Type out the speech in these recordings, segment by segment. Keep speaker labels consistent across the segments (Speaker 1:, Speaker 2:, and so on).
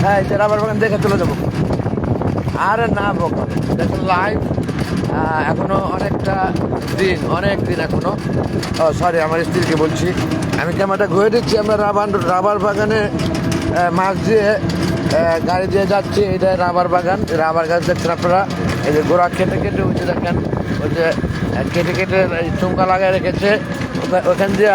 Speaker 1: হ্যাঁ, এটা রাবার বাগান দেখে চলে যাবো। আরে না বোকা, দেখুন লাইভ এখনো অনেক দিন এখনো। সরি, আমার স্ত্রীকে বলছি, আমি ক্যামেরাটা ঘুরে দিচ্ছি। আমরা রাবার বাগানে মাছ দিয়ে গাড়ি দিয়ে যাচ্ছি। এটা রাবার বাগান, রাবার গাছ দেখছেন আপনারা। এই যে গোড়া কেটে কেটে ওই যে দেখেন, ওই যে কেটে কেটে চুমকা লাগাই রেখেছে। ওখান দিয়ে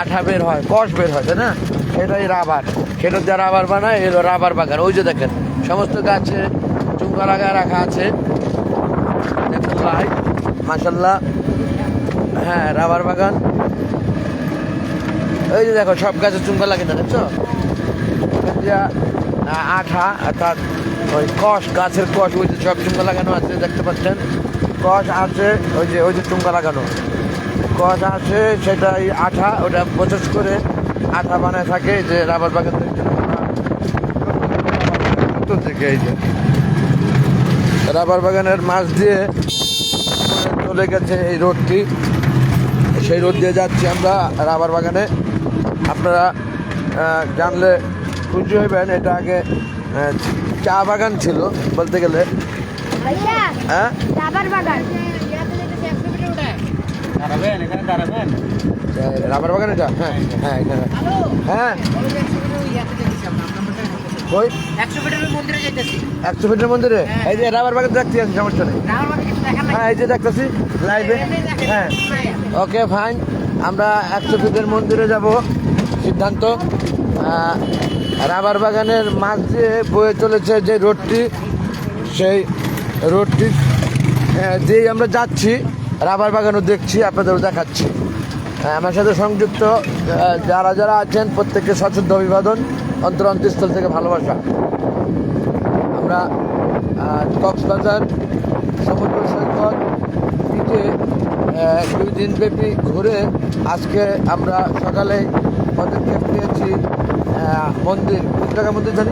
Speaker 1: আঠা বের হয়, কষ বের হয়, তাই না? সেটাই রাবার, সেটা দিয়ে রাবার বানায়। এলো রাবার বাগান, ওই যে দেখেন সমস্ত গাছে চুমকা লাগায় রাখা আছে। দেখুন লাইভ, মাশাল্লাহ। হ্যাঁ, রাবার বাগান। এই যে দেখো সব গাছে চুমকা লাগে না, দেখছো? আঠা অর্থাৎ ওই কষ, গাছের কষ, ওই যে সব চুমকা লাগানো আছে, দেখতে পাচ্ছেন কষ আছে। ওই যে চুমকা লাগানো কষ আছে, সেটাই আঠা, ওটা প্রসেস করে আঠা বানায় থাকে। যে রাবার বাগান থেকে এই যে রাবার বাগানের মাছ দিয়ে চলে গেছে এই রোডটি, সেই রোড দিয়ে যাচ্ছি আমরা রাবার বাগানে। আপনারা জানলে খুশি হইবেন, এটা আগে চা বাগান ছিল বলতে গেলে। হ্যাঁ, রাবার বাগান, রাবার বাগান এটা। হ্যাঁ হ্যাঁ, এখানে হ্যাঁ 100 ফিটের মন্দিরে। এই যে রাবার বাগান দেখতে আছি, সমস্যা নেই। হ্যাঁ, এই যে দেখতেছি লাইভে। হ্যাঁ, ওকে ফাইন। আমরা 100 ফিটের মন্দিরে যাব সিদ্ধান্ত। রাবার বাগানের মাছ দিয়ে বয়ে চলেছে যে রোডটি, সেই রোডটি যেই আমরা যাচ্ছি রাবার বাগানও দেখছি, আপনাদেরও দেখাচ্ছি। আমার সাথে সংযুক্ত যারা যারা আছেন প্রত্যেককে সশ্রদ্ধ অভিবাদন, অন্তরস্থল থেকে ভালোবাসা। আমরা কক্সবাজার সমুদ্র সৈকত বিচে 2 দিন ব্যাপী ঘুরে আজকে আমরা সকালে পদক্ষেপ নিয়েছি মন্দির। কোন জায়গা মন্দির জানি?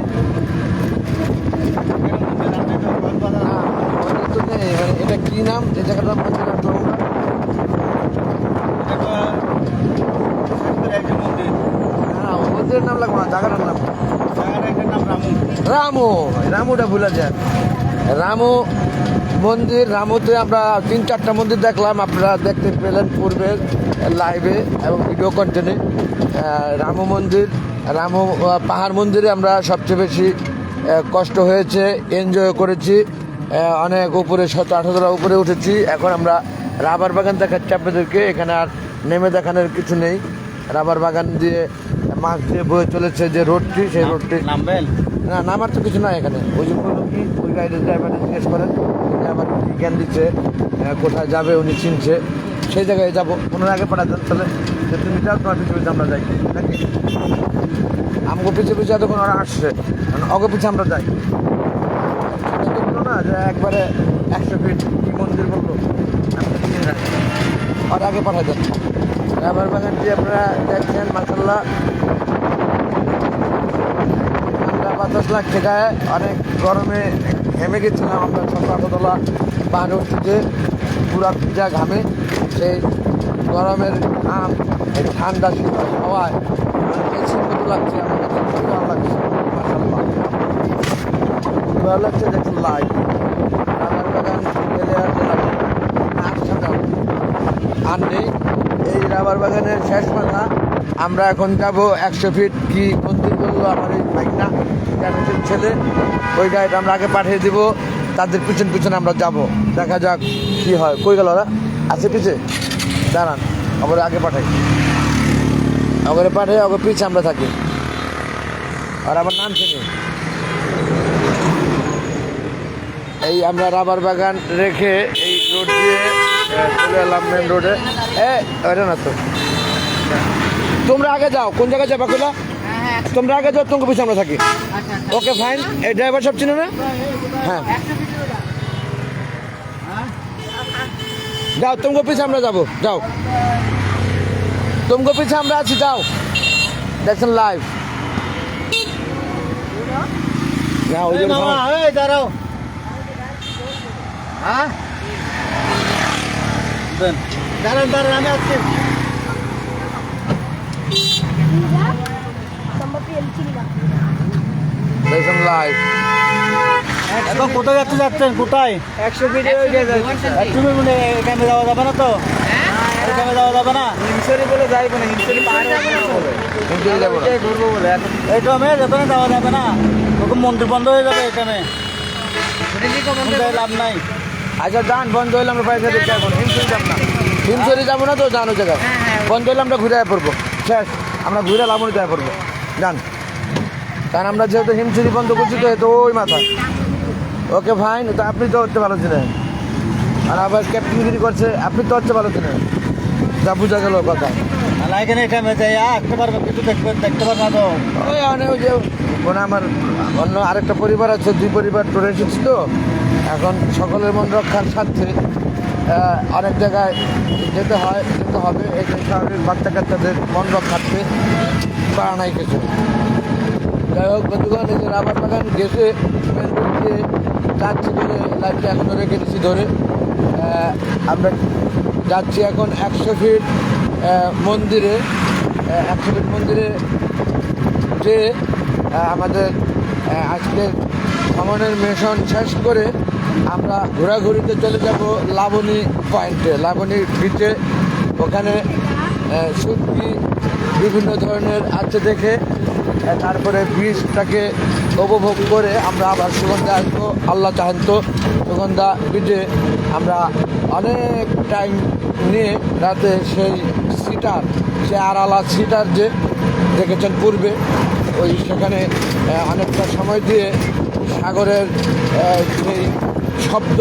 Speaker 1: মন্দির তো নেই, এটা কি নাম? যে জায়গাটার মন্দির আসলাম আমরা, মন্দিরের নাম লাগবে না, জায়গাটার নাম রামু। রামুটা ভুলে যায়, রামু মন্দির। রামুতে আমরা 3-4টা মন্দির দেখলাম, আপনারা দেখতে পেলেন পূর্বের লাইভে এবং ভিডিও কন্টেন্টে। রামু মন্দির, রামু পাহাড় মন্দিরে আমরা সবচেয়ে বেশি কষ্ট হয়েছে, এনজয় করেছি। অনেক উপরে 17-18 তলা উপরে উঠেছি। এখন আমরা রাবার বাগান দেখাচ্ছি আপনাদেরকে। এখানে আর নেমে দেখানোর কিছু নেই। রাবার বাগান দিয়ে মাছ দিয়ে বয়ে চলেছে যে রোডটি, সেই রোডটি। নামবেন না, নামার তো কিছু নয় এখানে। ওই যে বললো কি, ওই গাড়ির ড্রাইভারটা জিজ্ঞেস করেন, আবার কি জ্ঞান দিচ্ছে, কোথায় যাবে উনি চিনছে, সেই জায়গায় যাবো। ওনার আগে পাঠাতেন, তাহলে তুমি যাও, তোমার পিছু পিছু আমরা যাই নাকি? আমাকে পিছু পিছু এতক্ষণ ওরা আসছে, অগে পিছু আমরা যাই না, যে একবারে 100 ফিট কি মন্দির বললো, আর আগে পাঠা দেন। রাবার বাগানটি আপনারা দেখছেন, মাশাল্লাহ। ঠান্ডা বাতাস লাগছে গায়ে, অনেক গরমে ঘেমে গেছিলাম আমরা। 17-18 তলা পাহাড়ে উঠতে পুরা ভিজা ঘামে। সেই গরমের ঘাম, এই ঠান্ডা শীতল হাওয়ায় এসির মতো লাগছে, আমার কাছে খুব ভালো লাগছে। মাশাল্লাহ, ভালো লাগছে। দেখুন লাইভ রাবার বাগান গেলে আর নেই। এই রাবার বাগানের শেষ মাথা। আমরা এখন যাব 100 ফিট কি মন্দির বললো আমার এই ভাইনা গ্যারেজের ছেলে, ওই গাড়িটা আমরা আগে পাঠিয়ে দিব। তাদের পিছন পিছনে আমরা যাব, দেখা যাক কি হয়। কই গেল ওরা? আছে পিছে, দাঁড়ান, আবার আগে পাঠাই, আবার পাঠাই, আবার পিছে আমরা থাকি। আর আমার নাম চিনি। এই আমরা রাবার বাগান রেখে এই রোড দিয়ে চলে এলাম মেন রোডে। ওইটা না তো, তোমরা আগে যাও। কোন জায়গায় যাবা কোলা? তোমরা আগে যাও, তোমাকে পিছনে আমরা থাকি। Okay fine. এই ড্রাইভার সব চিনো না? হ্যাঁ, যাও, তোমাকে পিছিয়ে আমরা যাবো, যাও, তোমাকে পিছিয়ে আমরা আছি, যাও। দেখছেন লাইভ।
Speaker 2: দাঁড়াও, দাঁড়ান দাঁড়ান, আমি আসছি।
Speaker 1: চলতেছেন লাইভ।
Speaker 2: এখন কোথায় যাচ্ছেন কোথায়
Speaker 3: 100 ভিডিও হয়ে যায়
Speaker 2: তুমি মানে এখানে যাওয়া যাবে না তো এখানে যাওয়া যাবে না
Speaker 3: হিমসরি বলে যাইব না হিমসরি পার হবে না বলে
Speaker 1: হিমসরি যাবো না।
Speaker 3: এটাই ঘুরবো বলে এখন
Speaker 2: এই টমে যেখানে যাওয়া যাবে না তখন মন্দির বন্ধ হয়ে যাবে এখানে লাভ নাই।
Speaker 1: আচ্ছা যান, বন্ধ হইলে আমরা পয়সা দিতে যাবো না, হিমসরি যাবো না, হিমসরি যাবো না তো জানো জায়গায় বন্ধ হইলে আমরা ঘুরে পড়বো, শেষ আমরা ঘুরে লাবণী যায় পড়বো যান। কারণ আমরা যেহেতু হিমসরি বন্ধ করছি তো তো ওই মাথা ওকে ফাইন, তো আপনি তো হচ্ছে ভালো ছিলেন আর আবার ক্যাপ্টেনগিরি করছে, আপনি তো হচ্ছে ভালো ছিলেন, যা বোঝা গেল কথা।
Speaker 2: না এখানে এখানে যাই আসতে পারবে কিছু দেখতে পারবে না তো
Speaker 1: ওই অনেক ওই যে মানে আমার অন্য আরেকটা পরিবার আছে, দুই পরিবার টুরে এসেছি তো এখন সকলের মন রক্ষার স্বার্থে অনেক জায়গায় যেতে হবে, এই যে শহরের বাচ্চা কাচ্চাদের মন রক্ষার্থে পারা নাই কিছু। যাই হোক বন্ধুগণ, এই যে রাবার বাগান গেছে মেন রোড দিয়ে যাচ্ছি বলে লাইটটা এখনও রেখে দিচ্ছি ধরে। আমরা যাচ্ছি এখন 100 ফিট মন্দিরে, 100 ফিট মন্দিরে যে আমাদের আজকের ভ্রমণের মিশন শেষ করে আমরা ঘোরাঘুরিতে চলে যাব লাবণী পয়েন্টে, লাবণী বিচে। ওখানে শুটকি বিভিন্ন ধরনের আছে দেখে তারপরে বীজটাকে উপভোগ করে আমরা আবার সুগন্ধা আসবো, আল্লাহ চাহেন তো সুগন্ধা বিচে আমরা অনেক টাইম নিয়ে রাতে সেই সিটার, সে আড়ালা সিটার যে দেখেছেন পূর্বে, ওই সেখানে অনেকটা সময় দিয়ে সাগরের সেই শব্দ,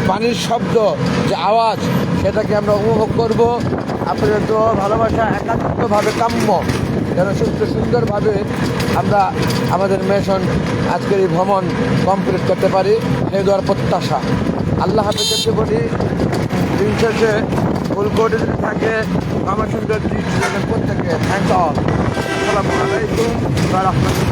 Speaker 1: পানির শব্দ, যে আওয়াজ, সেটাকে আমরা উপভোগ করব। আপনাদের তো ভালোবাসা একান্তভাবে কাম্য, যেন সুন্দরভাবে আমরা আমাদের মিশন আজকের এই ভ্রমণ কমপ্লিট করতে পারি, সেই দেওয়ার প্রত্যাশা। আল্লাহ হাফেজকে বলি, দিন শেষে ভুল করে যদি থাকে আমার সুন্দর প্রত্যেকে থ্যাংক অল। আসসালামু আলাইকুম ওয়া রাহমাতুল্লাহ।